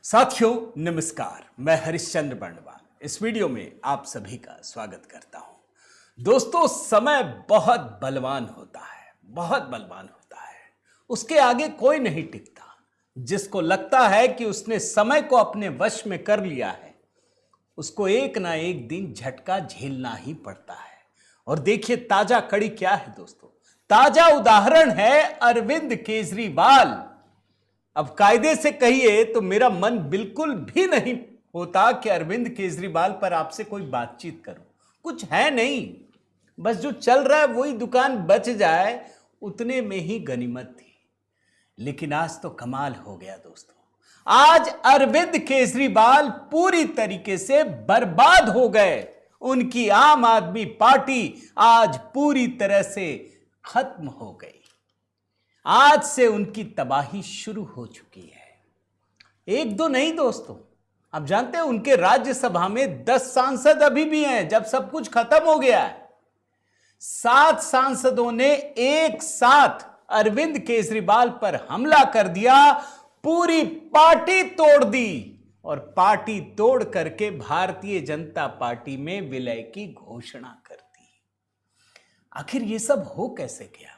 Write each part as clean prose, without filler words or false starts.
साथियों नमस्कार, मैं हरिश्चंद्र बर्णवाल इस वीडियो में आप सभी का स्वागत करता हूं। दोस्तों, समय बहुत बलवान होता है, बहुत बलवान होता है। उसके आगे कोई नहीं टिकता। जिसको लगता है कि उसने समय को अपने वश में कर लिया है, उसको एक ना एक दिन झटका झेलना ही पड़ता है। और देखिए ताजा कड़ी क्या है दोस्तों। ताजा उदाहरण है अरविंद केजरीवाल। अब कायदे से कहिए तो मेरा मन बिल्कुल भी नहीं होता कि अरविंद केजरीवाल पर आपसे कोई बातचीत करूं। कुछ है नहीं, बस जो चल रहा है वही दुकान बच जाए, उतने में ही गनीमत थी। लेकिन आज तो कमाल हो गया दोस्तों। आज अरविंद केजरीवाल पूरी तरीके से बर्बाद हो गए। उनकी आम आदमी पार्टी आज पूरी तरह से खत्म हो गई। आज से उनकी तबाही शुरू हो चुकी है। एक दो नहीं दोस्तों, आप जानते हैं उनके राज्यसभा में 10 सांसद अभी भी हैं जब सब कुछ खत्म हो गया है। 7 सांसदों ने एक साथ अरविंद केजरीवाल पर हमला कर दिया, पूरी पार्टी तोड़ दी और पार्टी तोड़ करके भारतीय जनता पार्टी में विलय की घोषणा कर दी। आखिर ये सब हो कैसे गया?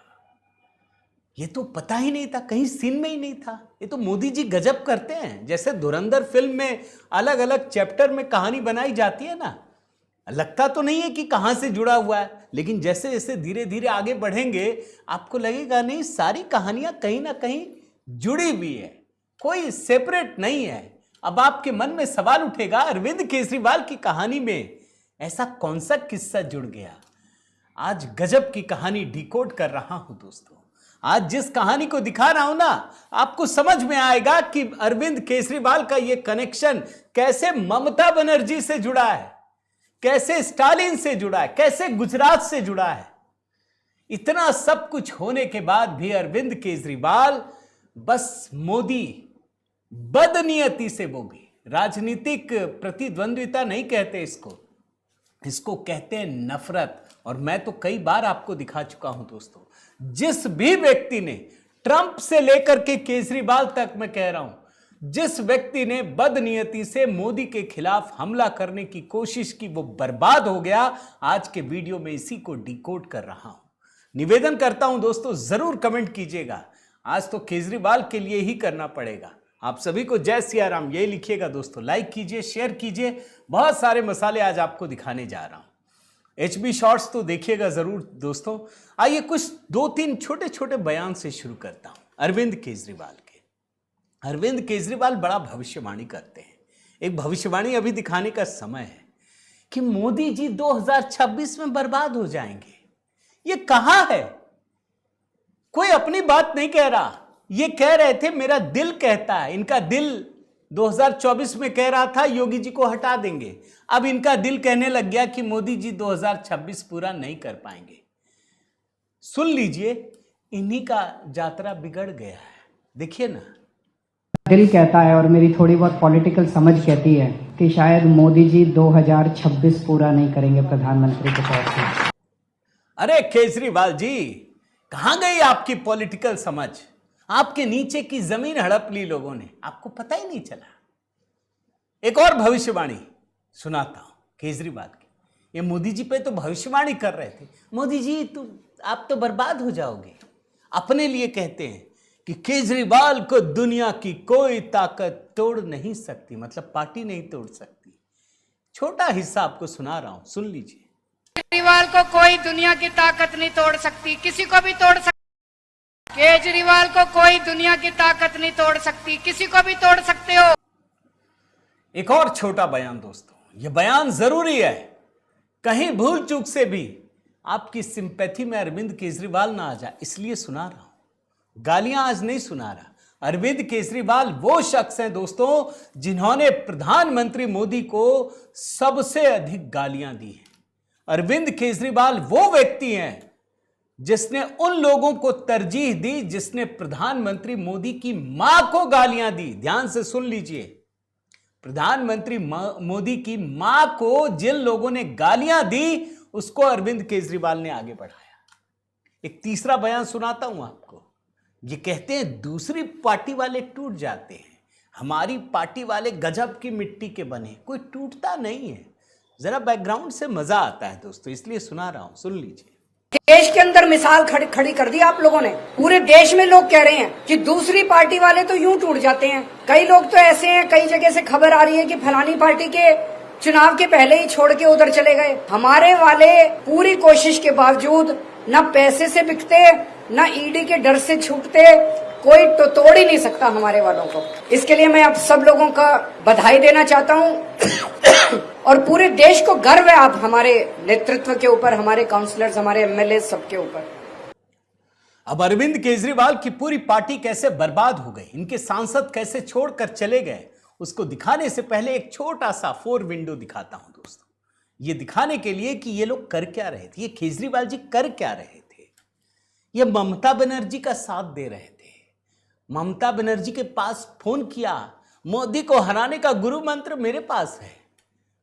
ये तो पता ही नहीं था, कहीं सीन में ही नहीं था। ये तो मोदी जी गजब करते हैं। जैसे धुरंधर फिल्म में अलग अलग चैप्टर में कहानी बनाई जाती है ना, लगता तो नहीं है कि कहां से जुड़ा हुआ है, लेकिन जैसे जैसे धीरे धीरे आगे बढ़ेंगे आपको लगेगा नहीं, सारी कहानियां कहीं ना कहीं जुड़ी हुई है, कोई सेपरेट नहीं है। अब आपके मन में सवाल उठेगा, अरविंद केजरीवाल की कहानी में ऐसा कौन सा किस्सा जुड़ गया? आज गजब की कहानी डिकोड कर रहा हूं दोस्तों। आज जिस कहानी को दिखा रहा हूं ना, आपको समझ में आएगा कि अरविंद केजरीवाल का यह कनेक्शन कैसे ममता बनर्जी से जुड़ा है, कैसे स्टालिन से जुड़ा है, कैसे गुजरात से जुड़ा है। इतना सब कुछ होने के बाद भी अरविंद केजरीवाल बस मोदी बदनीयती से, वो भी राजनीतिक प्रतिद्वंद्विता नहीं कहते इसको कहते हैं नफरत। और मैं तो कई बार आपको दिखा चुका हूं दोस्तों, जिस भी व्यक्ति ने ट्रंप से लेकर के केजरीवाल तक, मैं कह रहा हूं, जिस व्यक्ति ने बदनीयती से मोदी के खिलाफ हमला करने की कोशिश की, वो बर्बाद हो गया। आज के वीडियो में इसी को डिकोड कर रहा हूं। निवेदन करता हूं दोस्तों, जरूर कमेंट कीजिएगा। आज तो केजरीवाल के लिए ही करना पड़ेगा। आप सभी को जय सिया राम ये लिखिएगा दोस्तों, लाइक कीजिए, शेयर कीजिए। बहुत सारे मसाले आज आपको दिखाने जा रहा हूं। HB शॉर्ट्स तो देखिएगा जरूर दोस्तों। आइए कुछ 2-3 छोटे छोटे बयान से शुरू करता हूं अरविंद केजरीवाल के। अरविंद केजरीवाल बड़ा भविष्यवाणी करते हैं। एक भविष्यवाणी अभी दिखाने का समय है कि मोदी जी 2026 में बर्बाद हो जाएंगे। ये कहां है? कोई अपनी बात नहीं कह रहा। ये कह रहे थे मेरा दिल कहता है। इनका दिल 2024 में कह रहा था योगी जी को हटा देंगे। अब इनका दिल कहने लग गया कि मोदी जी 2026 पूरा नहीं कर पाएंगे। सुन लीजिए, इन्हीं का यात्रा बिगड़ गया है। देखिए ना, दिल कहता है और मेरी थोड़ी बहुत पॉलिटिकल समझ कहती है कि शायद मोदी जी 2026 पूरा नहीं करेंगे प्रधानमंत्री के तौर पर। अरे केजरीवाल जी, कहां गई आपकी पॉलिटिकल समझ? आपके नीचे की जमीन हड़प ली लोगों ने, आपको पता ही नहीं चला। एक और भविष्यवाणी सुनाता हूं केजरीवाल की। ये मोदी जी पे तो भविष्यवाणी कर रहे थे, मोदी जी तो आप तो बर्बाद हो जाओगे। अपने लिए कहते हैं कि केजरीवाल को दुनिया की कोई ताकत तोड़ नहीं सकती, मतलब पार्टी नहीं तोड़ सकती। छोटा हिस्सा आपको सुना रहा हूं, सुन लीजिए। केजरीवाल को कोई दुनिया की ताकत नहीं तोड़ सकती, किसी को भी तोड़ सकती। केजरीवाल को कोई दुनिया की ताकत नहीं तोड़ सकती, किसी को भी तोड़ सकते हो। एक और छोटा बयान दोस्तों, यह बयान जरूरी है। कहीं भूल चूक से भी आपकी सिंपैथी में अरविंद केजरीवाल ना आ जाए, इसलिए सुना रहा हूं। गालियां आज नहीं सुना रहा। अरविंद केजरीवाल वो शख्स हैं दोस्तों जिन्होंने प्रधानमंत्री मोदी को सबसे अधिक गालियां दी हैं। अरविंद केजरीवाल वो व्यक्ति हैं जिसने उन लोगों को तरजीह दी जिसने प्रधानमंत्री मोदी की मां को गालियां दी। ध्यान से सुन लीजिए, प्रधानमंत्री मोदी की मां को जिन लोगों ने गालियां दी, उसको अरविंद केजरीवाल ने आगे बढ़ाया। एक तीसरा बयान सुनाता हूं आपको। ये कहते हैं दूसरी पार्टी वाले टूट जाते हैं, हमारी पार्टी वाले गजब की मिट्टी के बने, कोई टूटता नहीं है। जरा बैकग्राउंड से मजा आता है दोस्तों, इसलिए सुना रहा हूं, सुन लीजिए। देश के अंदर मिसाल खड़ी कर दी आप लोगों ने। पूरे देश में लोग कह रहे हैं कि दूसरी पार्टी वाले तो यूं टूट जाते हैं। कई लोग तो ऐसे हैं, कई जगह से खबर आ रही है कि फलानी पार्टी के चुनाव के पहले ही छोड़ के उधर चले गए। हमारे वाले पूरी कोशिश के बावजूद न पैसे से बिकते, न ईडी के डर से छूटते, कोई तो तोड़ ही नहीं सकता हमारे वालों को। इसके लिए मैं आप सब लोगों का बधाई देना चाहता हूं और पूरे देश को गर्व है आप हमारे नेतृत्व के ऊपर, हमारे काउंसलर्स, हमारे एमएलए सबके ऊपर। अब अरविंद केजरीवाल की पूरी पार्टी कैसे बर्बाद हो गई, इनके सांसद कैसे छोड़कर चले गए, उसको दिखाने से पहले एक छोटा सा 4 विंडो दिखाता हूं दोस्तों। ये दिखाने के लिए कि ये लोग कर क्या रहे थे, ये केजरीवाल जी कर क्या रहे थे। ये ममता बनर्जी का साथ दे रहे थे। ममता बनर्जी के पास फोन किया, मोदी को हराने का गुरु मंत्र मेरे पास है,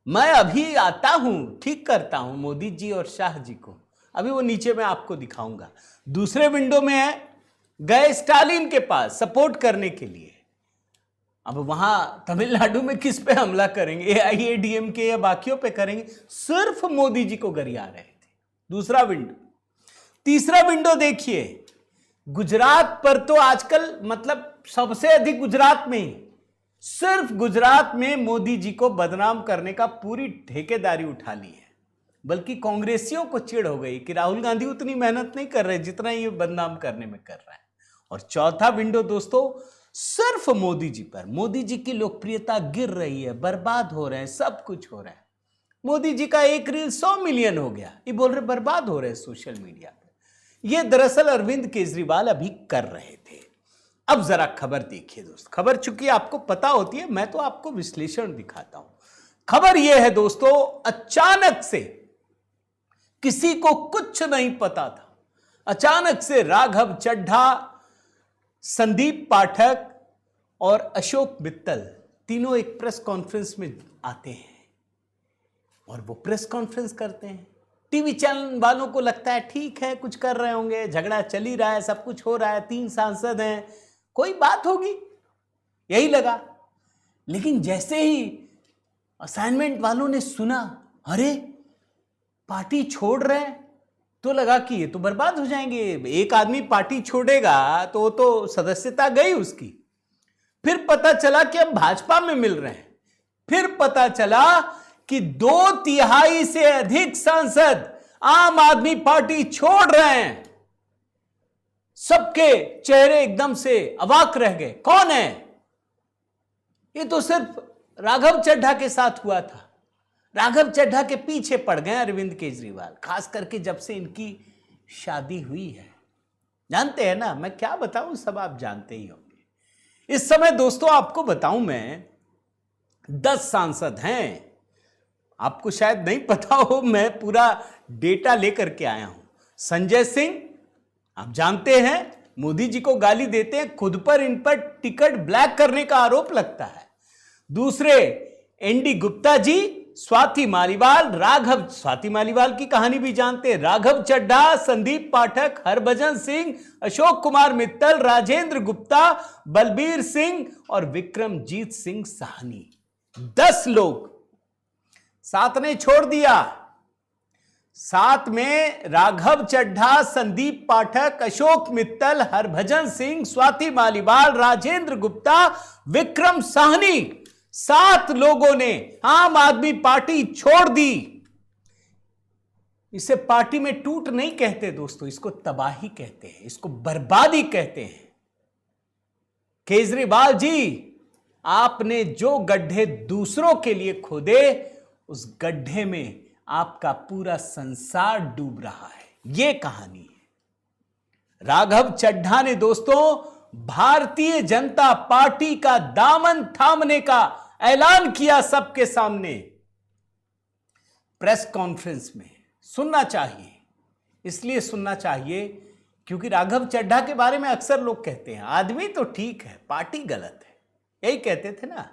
मैं अभी आता हूं, ठीक करता हूं मोदी जी और शाह जी को। अभी वो नीचे मैं आपको दिखाऊंगा। दूसरे विंडो में है, गए स्टालिन के पास सपोर्ट करने के लिए। अब वहां तमिलनाडु में किस पे हमला करेंगे, AIADMK या बाकियों पे करेंगे, सिर्फ मोदी जी को गरिया रहे थे। दूसरा विंडो। तीसरा विंडो देखिए, गुजरात पर तो आजकल मतलब सबसे अधिक गुजरात में ही, सिर्फ गुजरात में मोदी जी को बदनाम करने का पूरी ठेकेदारी उठा ली है। बल्कि कांग्रेसियों को चिढ़ हो गई कि राहुल गांधी उतनी मेहनत नहीं कर रहे जितना ये बदनाम करने में कर रहा है। और चौथा विंडो दोस्तों, सिर्फ मोदी जी पर। मोदी जी की लोकप्रियता गिर रही है, बर्बाद हो रहे हैं, सब कुछ हो रहा है। मोदी जी का एक रील 100 मिलियन हो गया, ये बोल रहे बर्बाद हो रहे हैं सोशल मीडिया पर। ये दरअसल अरविंद केजरीवाल अभी कर रहे थे। अब जरा खबर देखिए दोस्त। खबर चूंकि आपको पता होती है, मैं तो आपको विश्लेषण दिखाता हूं। खबर यह है दोस्तों, अचानक से, किसी को कुछ नहीं पता था, अचानक से राघव चड्ढा, संदीप पाठक और अशोक मित्तल तीनों एक प्रेस कॉन्फ्रेंस में आते हैं और वो प्रेस कॉन्फ्रेंस करते हैं। टीवी चैनल वालों को लगता है ठीक है, कुछ कर रहे होंगे, झगड़ा चल ही रहा है, सब कुछ हो रहा है, 3 सांसद हैं, कोई बात होगी, यही लगा। लेकिन जैसे ही असाइनमेंट वालों ने सुना, अरे पार्टी छोड़ रहे हैं, तो लगा कि ये तो बर्बाद हो जाएंगे। एक आदमी पार्टी छोड़ेगा तो वो तो सदस्यता गई उसकी। फिर पता चला कि अब भाजपा में मिल रहे हैं। फिर पता चला कि 2/3 से अधिक सांसद आम आदमी पार्टी छोड़ रहे हैं। सबके चेहरे एकदम से अवाक रह गए, कौन है? ये तो सिर्फ राघव चड्ढा के साथ हुआ था। राघव चड्ढा के पीछे पड़ गए अरविंद केजरीवाल, खास करके जब से इनकी शादी हुई है। जानते हैं ना, मैं क्या बताऊं, सब आप जानते ही होंगे। इस समय दोस्तों आपको बताऊं, मैं 10 सांसद हैं। आपको शायद नहीं पता हो, मैं पूरा डेटा लेकर के आया हूं। संजय सिंह, आप जानते हैं, मोदी जी को गाली देते हैं, खुद पर इन पर टिकट ब्लैक करने का आरोप लगता है। दूसरे एनडी गुप्ता जी, स्वाति मालीवाल, स्वाति मालीवाल की कहानी भी जानते हैं, राघव चड्ढा, संदीप पाठक, हरभजन सिंह, अशोक कुमार मित्तल, राजेंद्र गुप्ता, बलबीर सिंह और विक्रमजीत सिंह साहनी। 10 लोग। 7 ने छोड़ दिया। 7 में राघव चड्ढा, संदीप पाठक, अशोक मित्तल, हरभजन सिंह, स्वाति मालीवाल, राजेंद्र गुप्ता, विक्रम साहनी, 7 लोगों ने आम आदमी पार्टी छोड़ दी। इसे पार्टी में टूट नहीं कहते दोस्तों, इसको तबाही कहते हैं, इसको बर्बादी कहते हैं। केजरीवाल जी, आपने जो गड्ढे दूसरों के लिए खोदे, उस गड्ढे में आपका पूरा संसार डूब रहा है। यह कहानी है। राघव चड्ढा ने दोस्तों भारतीय जनता पार्टी का दामन थामने का ऐलान किया सबके सामने प्रेस कॉन्फ्रेंस में। सुनना चाहिए, इसलिए सुनना चाहिए क्योंकि राघव चड्ढा के बारे में अक्सर लोग कहते हैं आदमी तो ठीक है, पार्टी गलत है, यही कहते थे ना।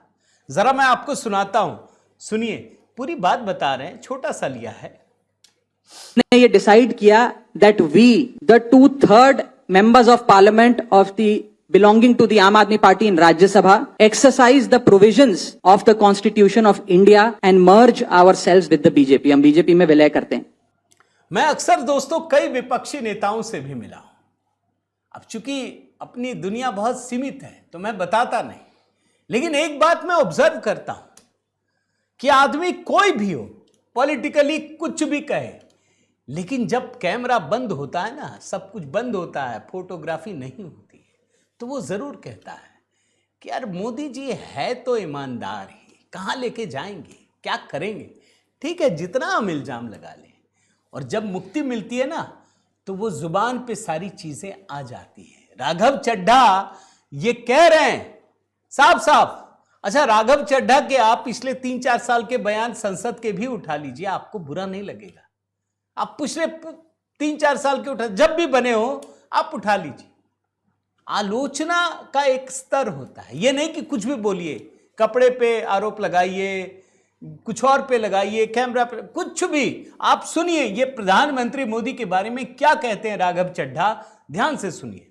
जरा मैं आपको सुनाता हूं, सुनिए, पूरी बात बता रहे हैं, छोटा सा लिया है। ने ये डिसाइड किया that we the 2/3 members of parliament of the belonging to the Aam Aadmi Party in Rajya Sabha exercise the provisions of the Constitution of India and merge ourselves with the BJP. हम BJP में विलय करते हैं। मैं अक्सर दोस्तों कई विपक्षी नेताओं से भी मिला हूं। अब चूंकि अपनी दुनिया बहुत सीमित है तो मैं बताता नहीं, लेकिन एक बात मैं ऑब्जर्व करता हूं कि आदमी कोई भी हो, पॉलिटिकली कुछ भी कहे, लेकिन जब कैमरा बंद होता है ना, सब कुछ बंद होता है, फोटोग्राफी नहीं होती है, तो वो जरूर कहता है कि यार मोदी जी है तो ईमानदार ही, कहां लेके जाएंगे, क्या करेंगे। ठीक है, जितना हम इल्जाम लगा लें, और जब मुक्ति मिलती है ना तो वो जुबान पे सारी चीजें आ जाती हैं। राघव चड्ढा ये कह रहे हैं साफ साफ। अच्छा, राघव चड्ढा के आप पिछले 3-4 साल के बयान संसद के भी उठा लीजिए, आपको बुरा नहीं लगेगा। आप पिछले 3-4 साल के उठा, जब भी बने हो आप उठा लीजिए। आलोचना का एक स्तर होता है, यह नहीं कि कुछ भी बोलिए, कपड़े पे आरोप लगाइए, कुछ और पे लगाइए, कैमरा पे, कुछ भी आप सुनिए। ये प्रधानमंत्री मोदी के बारे में क्या कहते हैं राघव चड्ढा, ध्यान से सुनिए।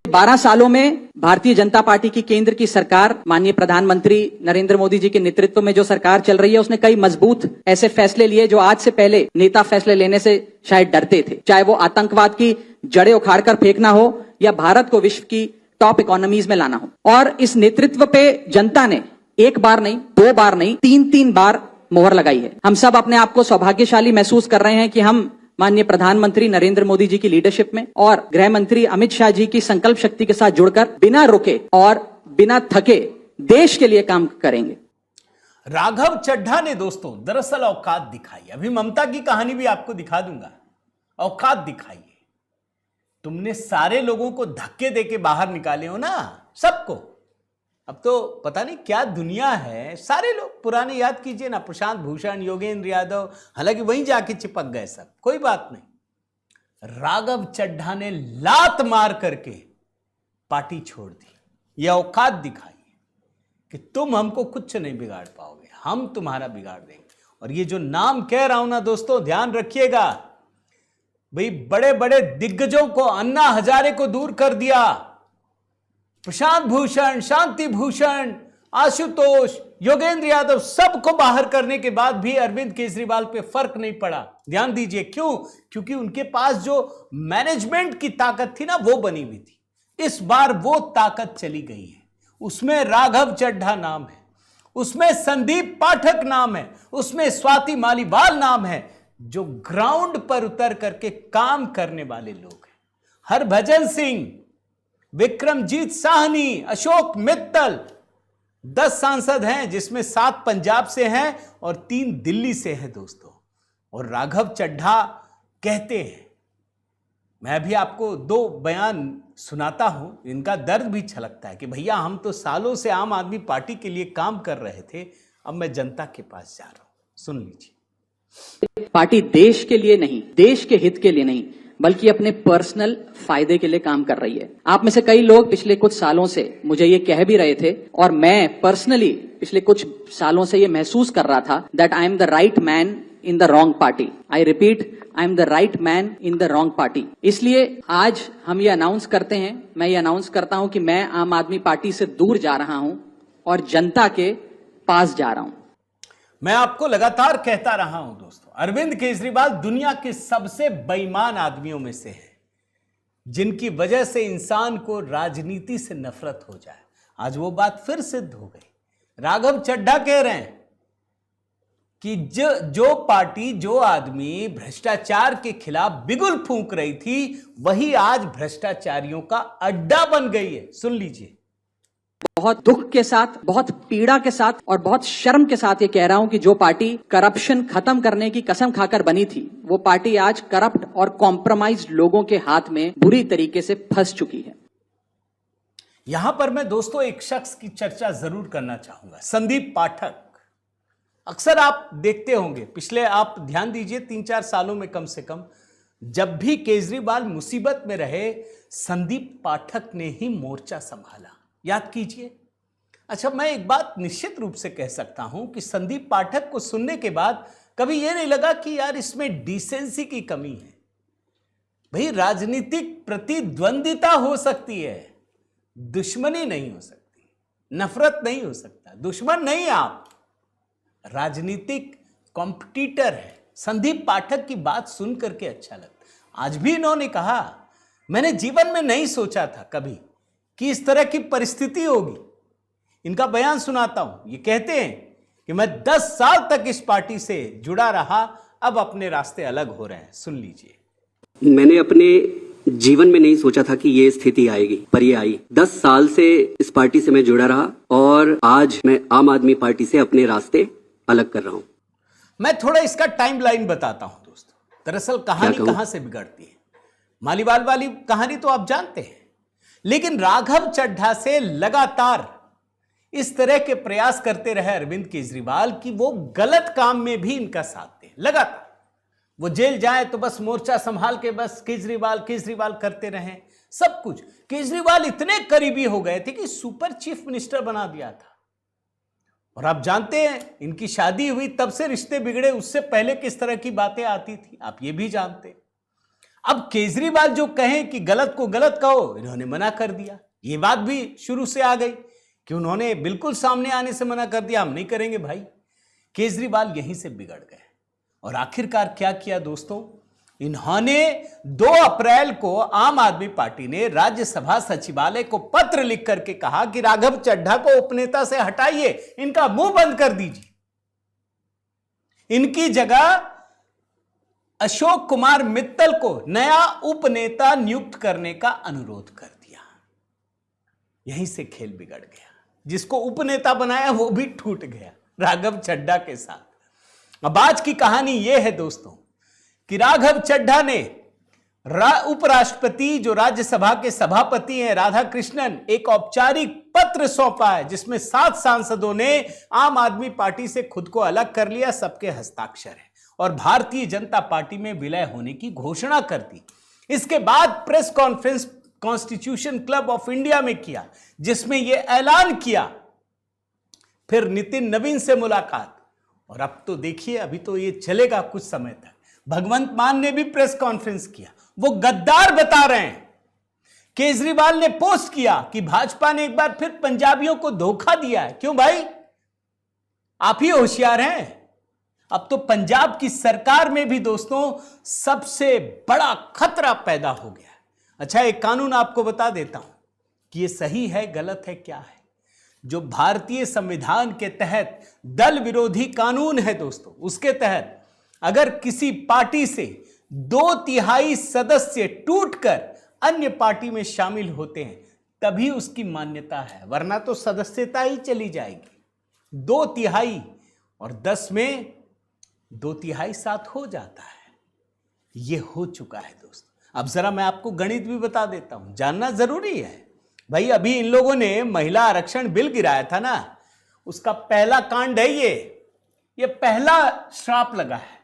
12 सालों में भारतीय जनता पार्टी की केंद्र की सरकार, माननीय प्रधानमंत्री नरेंद्र मोदी जी के नेतृत्व में जो सरकार चल रही है, उसने कई मजबूत ऐसे फैसले लिए जो आज से पहले नेता फैसले लेने से शायद डरते थे। चाहे वो आतंकवाद की जड़ें उखाड़कर फेंकना हो या भारत को विश्व की टॉप इकोनॉमीज में लाना हो। और इस नेतृत्व पे जनता ने एक बार नहीं, 2 बार नहीं, 3-3 बार मोहर लगाई है। हम सब अपने आप को सौभाग्यशाली महसूस कर रहे हैं कि हम माननीय प्रधानमंत्री नरेंद्र मोदी जी की लीडरशिप में और गृह मंत्री अमित शाह जी की संकल्प शक्ति के साथ जुड़कर बिना रुके और बिना थके देश के लिए काम करेंगे। राघव चड्ढा ने दोस्तों दरअसल औकात दिखाई। अभी ममता की कहानी भी आपको दिखा दूंगा। औकात दिखाई है। तुमने सारे लोगों को धक्के देके बाहर निकाले हो ना, सबको। अब तो पता नहीं क्या दुनिया है, सारे लोग पुराने याद कीजिए ना, प्रशांत भूषण, योगेंद्र यादव, हालांकि वहीं जाके चिपक गए सब, कोई बात नहीं। राघव चड्ढा ने लात मार करके पार्टी छोड़ दी। यह औकात दिखाई कि तुम हमको कुछ नहीं बिगाड़ पाओगे, हम तुम्हारा बिगाड़ देंगे। और ये जो नाम कह रहा हूं ना दोस्तों, ध्यान रखिएगा भाई, बड़े बड़े दिग्गजों को, अन्ना हजारे को दूर कर दिया, प्रशांत भूषण, शांति भूषण, आशुतोष, योगेंद्र यादव, सबको बाहर करने के बाद भी अरविंद केजरीवाल पे फर्क नहीं पड़ा। ध्यान दीजिए क्यों? क्योंकि उनके पास जो मैनेजमेंट की ताकत थी ना, वो बनी हुई थी। इस बार वो ताकत चली गई है। उसमें राघव चड्ढा नाम है, उसमें संदीप पाठक नाम है, उसमें स्वाति मालीवाल नाम है, जो ग्राउंड पर उतर करके काम करने वाले लोग हैं। हरभजन सिंह, विक्रमजीत साहनी, अशोक मित्तल, 10 सांसद हैं, जिसमें 7 पंजाब से हैं और 3 दिल्ली से हैं दोस्तों। और राघव चड्ढा कहते हैं, मैं भी आपको 2 बयान सुनाता हूं, इनका दर्द भी छलकता है कि भैया हम तो सालों से आम आदमी पार्टी के लिए काम कर रहे थे, अब मैं जनता के पास जा रहा हूं। सुन लीजिए। पार्टी देश के लिए नहीं, देश के हित के लिए नहीं, बल्कि अपने पर्सनल फायदे के लिए काम कर रही है। आप में से कई लोग पिछले कुछ सालों से मुझे ये कह भी रहे थे, और मैं पर्सनली पिछले कुछ सालों से ये महसूस कर रहा था, that I am the right man in the wrong party. I repeat, I am the right man in the wrong party. इसलिए आज हम ये अनाउंस करते हैं, मैं ये अनाउंस करता हूं कि मैं आम आदमी पार्टी से दूर जा रहा हूं और जनता के पास जा रहा हूं। मैं आपको लगातार कहता रहा हूं दोस्तों, अरविंद केजरीवाल दुनिया के सबसे बेईमान आदमियों में से है, जिनकी वजह से इंसान को राजनीति से नफरत हो जाए। आज वो बात फिर सिद्ध हो गई। राघव चड्ढा कह रहे हैं कि जो पार्टी, जो आदमी भ्रष्टाचार के खिलाफ बिगुल फूंक रही थी, वही आज भ्रष्टाचारियों का अड्डा बन गई है। सुन लीजिए। बहुत दुख के साथ, बहुत पीड़ा के साथ और बहुत शर्म के साथ ये कह रहा हूं कि जो पार्टी करप्शन खत्म करने की कसम खाकर बनी थी, वो पार्टी आज करप्ट और कॉम्प्रोमाइज्ड लोगों के हाथ में बुरी तरीके से फंस चुकी है। यहां पर मैं दोस्तों एक शख्स की चर्चा जरूर करना चाहूंगा, संदीप पाठक। अक्सर आप देखते होंगे, पिछले आप ध्यान दीजिए 3-4 सालों में कम से कम, जब भी केजरीवाल मुसीबत में रहे, संदीप पाठक ने ही मोर्चा संभाला। याद कीजिए। अच्छा, मैं एक बात निश्चित रूप से कह सकता हूं कि संदीप पाठक को सुनने के बाद कभी यह नहीं लगा कि यार इसमें डिसेंसी की कमी है। भाई, राजनीतिक प्रतिद्वंदिता हो सकती है, दुश्मनी नहीं हो सकती, नफरत नहीं हो सकता, दुश्मन नहीं आप, राजनीतिक कॉम्पिटिटर है। संदीप पाठक की बात सुन करके अच्छा लगता। आज भी इन्होंने कहा, मैंने जीवन में नहीं सोचा था कभी कि इस तरह की परिस्थिति होगी। इनका बयान सुनाता हूं। ये कहते हैं कि मैं 10 साल तक इस पार्टी से जुड़ा रहा, अब अपने रास्ते अलग हो रहे हैं। सुन लीजिए। मैंने अपने जीवन में नहीं सोचा था कि ये स्थिति आएगी, पर ये आई। 10 साल से इस पार्टी से मैं जुड़ा रहा और आज मैं आम आदमी पार्टी से अपने रास्ते अलग कर रहा हूं। मैं थोड़ा इसका टाइमलाइन बताता हूं दोस्तों। दरअसल कहानी कहां से बिगड़ती है। मालीवाल वाली कहानी तो आप जानते हैं, लेकिन राघव चड्ढा से लगातार इस तरह के प्रयास करते रहे अरविंद केजरीवाल कि वो गलत काम में भी इनका साथ दें। लगातार वो जेल जाए तो बस मोर्चा संभाल के बस केजरीवाल केजरीवाल करते रहे, सब कुछ। केजरीवाल इतने करीबी हो गए थे कि सुपर चीफ मिनिस्टर बना दिया था। और आप जानते हैं इनकी शादी हुई तब से रिश्ते बिगड़े, उससे पहले किस तरह की बातें आती थी आप ये भी जानते हैं। अब केजरीवाल जो कहें कि गलत को गलत कहो, इन्होंने मना कर दिया। ये बात भी शुरू से आ गई कि उन्होंने बिल्कुल सामने आने से मना कर दिया, हम नहीं करेंगे भाई। केजरीवाल यहीं से बिगड़ गए। और आखिरकार क्या किया दोस्तों, इन्होंने 2 अप्रैल को आम आदमी पार्टी ने राज्यसभा सचिवालय को पत्र लिख करके कहा कि राघव चड्ढा को उपनेता से हटाइए, इनका मुंह बंद कर दीजिए, इनकी जगह अशोक कुमार मित्तल को नया उपनेता नियुक्त करने का अनुरोध कर दिया। यहीं से खेल बिगड़ गया। जिसको उपनेता बनाया वो भी टूट गया राघव चड्ढा के साथ। अब आज की कहानी यह है दोस्तों कि राघव चड्ढा ने उपराष्ट्रपति जो राज्यसभा के सभापति हैं राधा कृष्णन, एक औपचारिक पत्र सौंपा है जिसमें 7 सांसदों ने आम आदमी पार्टी से खुद को अलग कर लिया, सबके हस्ताक्षर है, और भारतीय जनता पार्टी में विलय होने की घोषणा कर दी। इसके बाद press conference constitution club of India में किया जिसमें यह ऐलान किया। फिर नितिन नवीन से मुलाकात, और अब तो देखिए अभी तो ये चलेगा कुछ समय तक। भगवंत मान ने भी प्रेस कॉन्फ्रेंस किया, वो गद्दार बता रहे हैं। केजरीवाल ने पोस्ट किया कि भाजपा ने एक बार फिर पंजाबियों को धोखा दिया है। क्यों भाई, आप ही होशियार हैं। अब तो पंजाब की सरकार में भी दोस्तों सबसे बड़ा खतरा पैदा हो गया है। अच्छा, एक कानून आपको बता देता हूं कि ये सही है गलत है क्या है। जो भारतीय संविधान के तहत दल विरोधी कानून है दोस्तों, उसके तहत अगर किसी पार्टी से 2/3 सदस्य टूटकर अन्य पार्टी में शामिल होते हैं तभी उसकी मान्यता है, वरना तो सदस्यता ही चली जाएगी। 2/3 और 10 में 2/3 7 हो जाता है। यह हो चुका है दोस्तों। अब जरा मैं आपको गणित भी बता देता हूं, जानना जरूरी है भाई। अभी इन लोगों ने महिला आरक्षण बिल गिराया था ना, उसका पहला कांड है ये पहला श्राप लगा है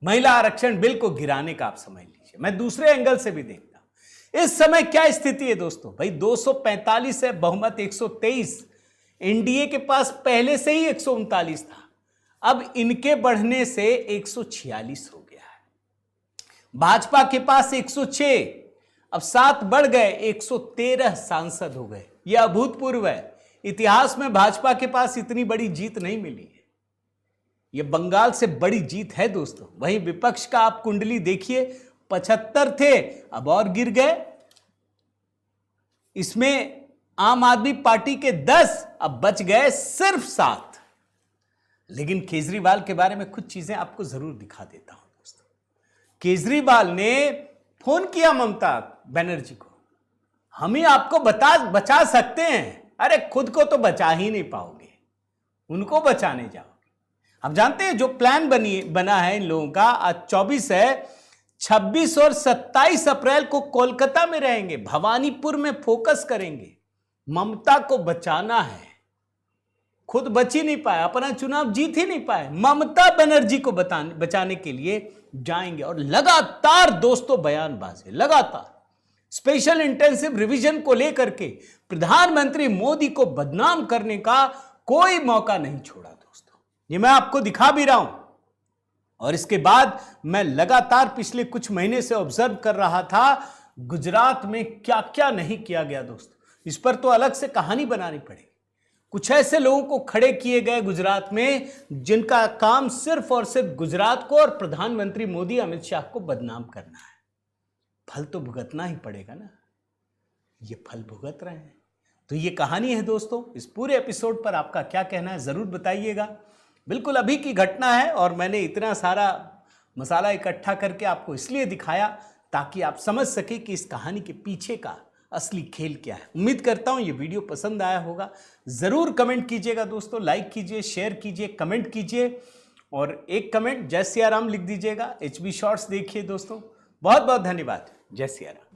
महिला आरक्षण बिल को गिराने का। आप समझ लीजिए। मैं दूसरे एंगल से भी देखता हूं इस समय क्या स्थिति है दोस्तों। भाई 245 है बहुमत, 123। एनडीए के पास पहले से ही 139 था, अब इनके बढ़ने से 146 हो गया है। भाजपा के पास 106, अब 7 बढ़ गए, 113 सांसद हो गए। यह अभूतपूर्व है। इतिहास में भाजपा के पास इतनी बड़ी जीत नहीं मिली है। यह बंगाल से बड़ी जीत है दोस्तों। वहीं विपक्ष का आप कुंडली देखिए, 75 थे अब और गिर गए। इसमें आम आदमी पार्टी के 10, अब बच गए सिर्फ 7। लेकिन केजरीवाल के बारे में कुछ चीजें आपको जरूर दिखा देता हूं दोस्तों। केजरीवाल ने फोन किया ममता बनर्जी को, हम ही आपको बचा सकते हैं। अरे खुद को तो बचा ही नहीं पाओगे, उनको बचाने जाओगे। आप जानते हैं जो प्लान बना है इन लोगों का, आज 24 है, 26 और 27 अप्रैल को कोलकाता में रहेंगे, भवानीपुर में फोकस करेंगे। ममता को बचाना है। खुद बच ही नहीं पाए, अपना चुनाव जीत ही नहीं पाए, ममता बनर्जी को बचाने के लिए जाएंगे। और लगातार दोस्तों बयानबाजी, लगातार स्पेशल इंटेंसिव रिवीजन को लेकर के प्रधानमंत्री मोदी को बदनाम करने का कोई मौका नहीं छोड़ा दोस्तों। ये मैं आपको दिखा भी रहा हूं। और इसके बाद मैं लगातार पिछले कुछ महीने से ऑब्जर्व कर रहा था गुजरात में क्या क्या नहीं किया गया दोस्तों। इस पर तो अलग से कहानी बनानी पड़ेगी। कुछ ऐसे लोगों को खड़े किए गए गुजरात में जिनका काम सिर्फ और सिर्फ गुजरात को और प्रधानमंत्री मोदी अमित शाह को बदनाम करना है। फल तो भुगतना ही पड़ेगा ना, ये फल भुगत रहे हैं। तो ये कहानी है दोस्तों। इस पूरे एपिसोड पर आपका क्या कहना है जरूर बताइएगा। बिल्कुल अभी की घटना है और मैंने इतना सारा मसाला इकट्ठा करके आपको इसलिए दिखाया ताकि आप समझ सके कि इस कहानी के पीछे का असली खेल क्या है। उम्मीद करता हूं ये वीडियो पसंद आया होगा। जरूर कमेंट कीजिएगा दोस्तों, लाइक कीजिए, शेयर कीजिए, कमेंट कीजिए और एक कमेंट जय सिया राम लिख दीजिएगा। HB शॉर्ट्स देखिए दोस्तों। बहुत बहुत धन्यवाद। जय सिया राम।